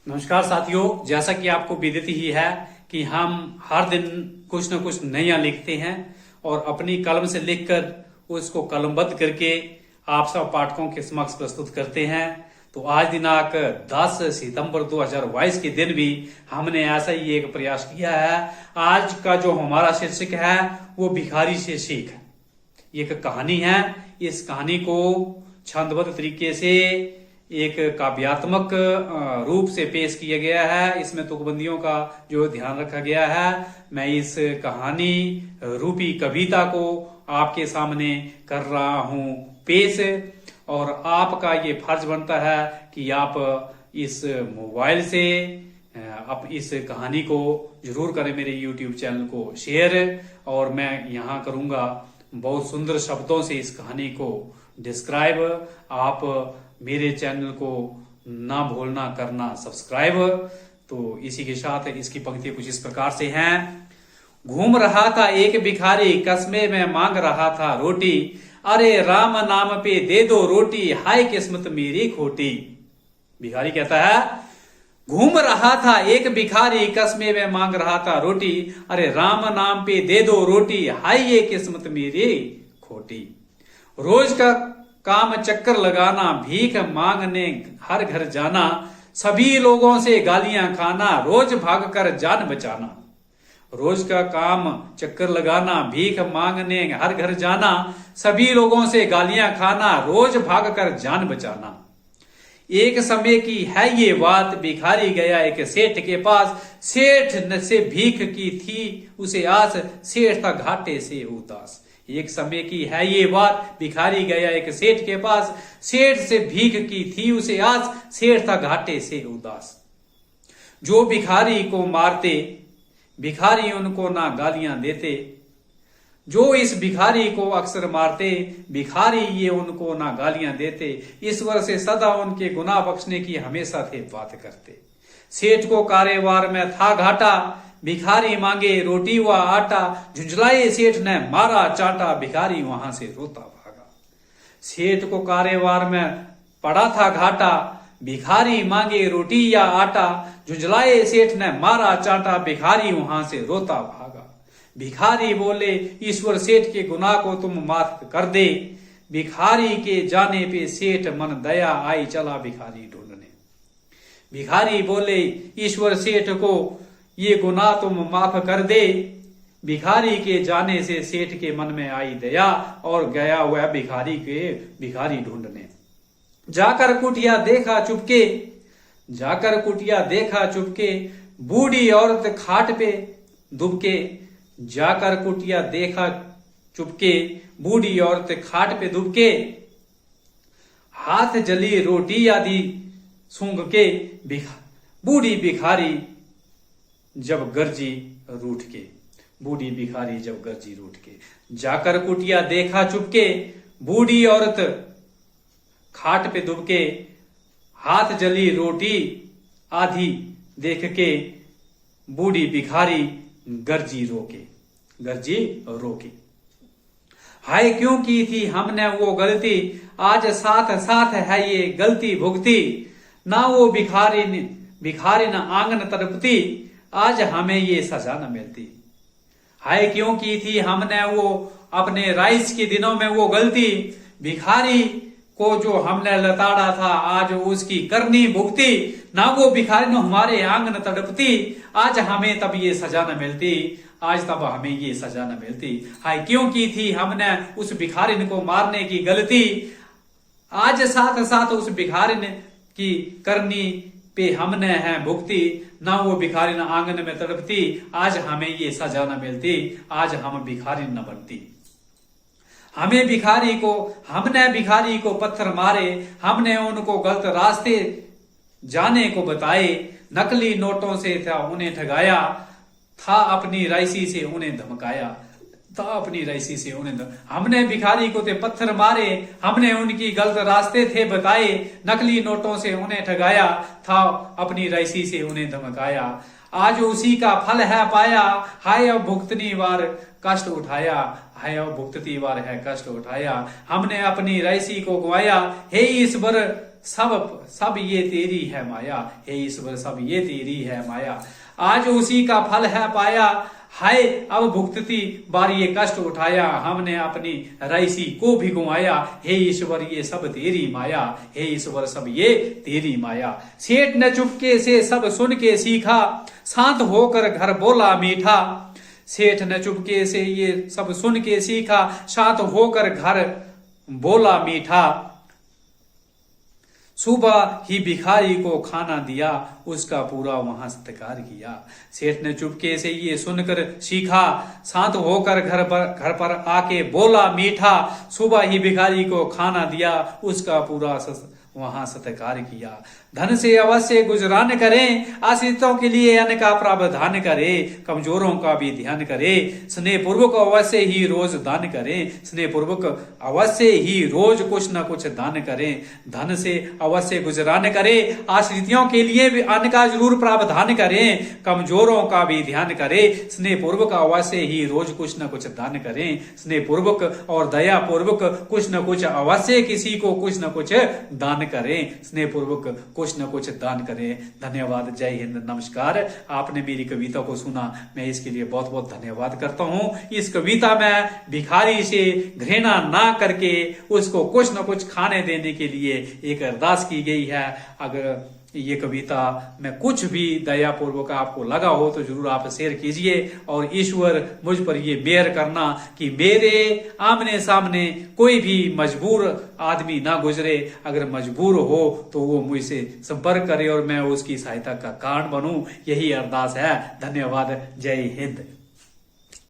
नमस्कार साथियों, जैसा कि आपको विदित ही है कि हम हर दिन कुछ न कुछ नया लिखते हैं और अपनी कलम से लिखकर उसको कलमबद्ध करके आप सब पाठकों के समक्ष प्रस्तुत करते हैं। तो आज दिनांक 10 सितंबर 2022 के दिन भी हमने ऐसा ही एक प्रयास किया है। आज का जो हमारा शीर्षक है वो भिखारी से सीख। एक कहानी है। इस कहानी को छंदबद्ध तरीके से एक काव्यात्मक रूप से पेश किया गया है। इसमें तुकबंदियों का जो ध्यान रखा गया है। मैं इस कहानी रूपी कविता को आपके सामने कर रहा हूं पेश, और आपका ये फर्ज बनता है कि आप इस मोबाइल से आप इस कहानी को जरूर करें, मेरे YouTube चैनल को शेयर। और मैं यहाँ करूंगा बहुत सुंदर शब्दों से इस कहानी को डिस्क्राइब। आप मेरे चैनल को ना भूलना करना सब्सक्राइब। तो इसी के साथ इसकी पंक्ति कुछ इस प्रकार से हैं। घूम रहा था एक भिखारी, कस्मे में मांग रहा था रोटी। अरे राम नाम पे दे दो रोटी, हाय किस्मत मेरी खोटी। भिखारी कहता है, घूम रहा था एक भिखारी, कस्मे में मांग रहा था रोटी। अरे राम नाम पे दे दो रोटी, हाय ये किस्मत मेरी खोटी। रोज का काम चक्कर लगाना, भीख मांगने हर घर जाना, सभी लोगों से गालियां खाना, रोज भागकर जान बचाना। रोज का काम चक्कर लगाना, भीख मांगने हर घर जाना, सभी लोगों से गालियां खाना, रोज भागकर जान बचाना। एक समय की है ये बात, भिखारी गया एक सेठ के पास। सेठ से भीख की थी उसे आस, सेठ था घाटे से उदास। एक समय की है ये बात, भिखारी गया एक सेठ के पास। सेठ से भीख की थी उसे आस, सेठ था घाटे से उदास। जो भिखारी को मारते, भिखारी उनको ना गालियां देते। जो इस भिखारी को अक्सर मारते, भिखारी ये उनको ना गालियां देते। ईश्वर से सदा उनके गुनाह बख्शने की हमेशा थे बात करते। सेठ को कारोबार में था घाटा, भिखारी मांगे रोटी व आटा। झुंझलाए सेठ ने मारा चाटा, भिखारी वहां से रोता भागा। सेठ को कारोबार में पड़ा था घाटा, भिखारी मांगे रोटी या आटा। झुंझलाए सेठ ने मारा चाटा, भिखारी वहां से रोता भागा। भिखारी बोले, ईश्वर सेठ के गुनाह को तुम माफ कर दे। भिखारी के जाने पे सेठ मन दया आई, चला भिखारी ढूंढने। भिखारी बोले, ईश्वर सेठ को ये गुनाह तुम माफ कर दे। भिखारी के जाने से सेठ के मन में आई दया, और गया वह भिखारी ढूंढने। जाकर कुटिया देखा चुपके, जाकर कुटिया देखा चुपके, बूढ़ी औरत खाट पे दुबके। जाकर कुटिया देखा चुपके, बूढ़ी औरत खाट पे दुबके। हाथ जली रोटी आदि सूंघ के, बूढ़ी भिखारी जब गर्जी रूठ के। बूढ़ी भिखारी जब गर्जी रूठ के। जाकर कुटिया देखा चुपके, बूढ़ी औरत खाट पे दुबके। हाथ जली रोटी आधी देख के, बूढ़ी भिखारी गर्जी रोके। हाय क्यों की थी हमने वो गलती, आज साथ साथ है ये गलती भुगती। ना वो भिखारी न आंगन तड़पती, आज हमें ये सजा न मिलती। हाय क्यों की थी हमने वो अपने राइस के दिनों में वो गलती। भिखारी को जो हमने लताड़ा था, आज उसकी करनी भुगती। ना वो भिखारी न हमारे आंगन तड़पती, आज हमें तब ये सजा न मिलती। आज तब हमें ये सजा न मिलती। हाय क्यों की थी हमने उस भिखारी को मारने की गलती, आज साथ साथ उस भिखारी की करनी पे हमने है भुगती। ना वो भिखारी न आंगन में तड़पती, आज हमें ये सजा न मिलती। आज हम भिखारी न बनती। हमने भिखारी को पत्थर मारे, हमने उनको गलत रास्ते जाने को बताए। नकली नोटों से था उन्हें ठगाया, था अपनी राइसी से उन्हें धमकाया। हमने भिखारी को थे पत्थर मारे, हमने उनकी गलत रास्ते थे बताए। नकली नोटों से उन्हें ठगाया, था अपनी राइसी से उन्हें धमकाया। आज उसी का फल है पाया, हाय अब भुगतनी वार कष्ट उठाया। हाय अब भुगतती वार है कष्ट उठाया। हमने अपनी राइसी को गवाया, हे ईश्वर सब ये तेरी है माया, हे ईश्वर सब ये तेरी है माया। आज उसी का फल है पाया, हाय अब भुगतती बार ये कष्ट उठाया, हमने अपनी रईसी को भी गुमाया, हे ईश्वर ये सब तेरी माया, हे ईश्वर सब ये तेरी माया। सेठ ने चुपके से सब सुन के सीखा, शांत होकर घर बोला मीठा। सेठ ने चुपके से ये सब सुन के सीखा, शांत होकर घर बोला मीठा। सुबह ही भिखारी को खाना दिया, उसका पूरा वहां सत्कार किया। सेठ ने चुपके से ये सुनकर सीखा, शांत होकर घर पर आके बोला मीठा। सुबह ही भिखारी को खाना दिया, उसका पूरा वहां सत्कार किया। धन से अवश्य गुजरान करें, आश्रितों के लिए अन्न का प्रावधान करें, कमजोरों का भी ध्यान करें, स्नेह पूर्वक अवश्य ही रोज दान करें, स्नेह पूर्वक अवश्य ही रोज कुछ न कुछ दान करें। धन से अवश्य गुजरान करें, आश्रितों के लिए भी अन्न का जरूर प्रावधान करें, कमजोरों का भी ध्यान करें, स्नेह पूर्वक अवश्य ही रोज कुछ न कुछ दान करें, स्नेह पूर्वक और दया पूर्वक कुछ न कुछ अवश्य किसी को कुछ न कुछ दान करें, स्नेह पूर्वक कुछ न कुछ दान करें। धन्यवाद। जय हिंद। नमस्कार। आपने मेरी कविता को सुना, मैं इसके लिए बहुत बहुत धन्यवाद करता हूं। इस कविता में भिखारी से घृणा ना करके उसको कुछ न कुछ खाने देने के लिए एक अरदास की गई है। अगर ये कविता में कुछ भी दया पूर्वक आपको लगा हो तो जरूर आप शेयर कीजिए, और ईश्वर मुझ पर ये मेहर करना कि मेरे आमने सामने कोई भी मजबूर आदमी ना गुजरे। अगर मजबूर हो तो वो मुझसे संपर्क करे और मैं उसकी सहायता का कारण बनूं, यही अरदास है। धन्यवाद। जय हिंद।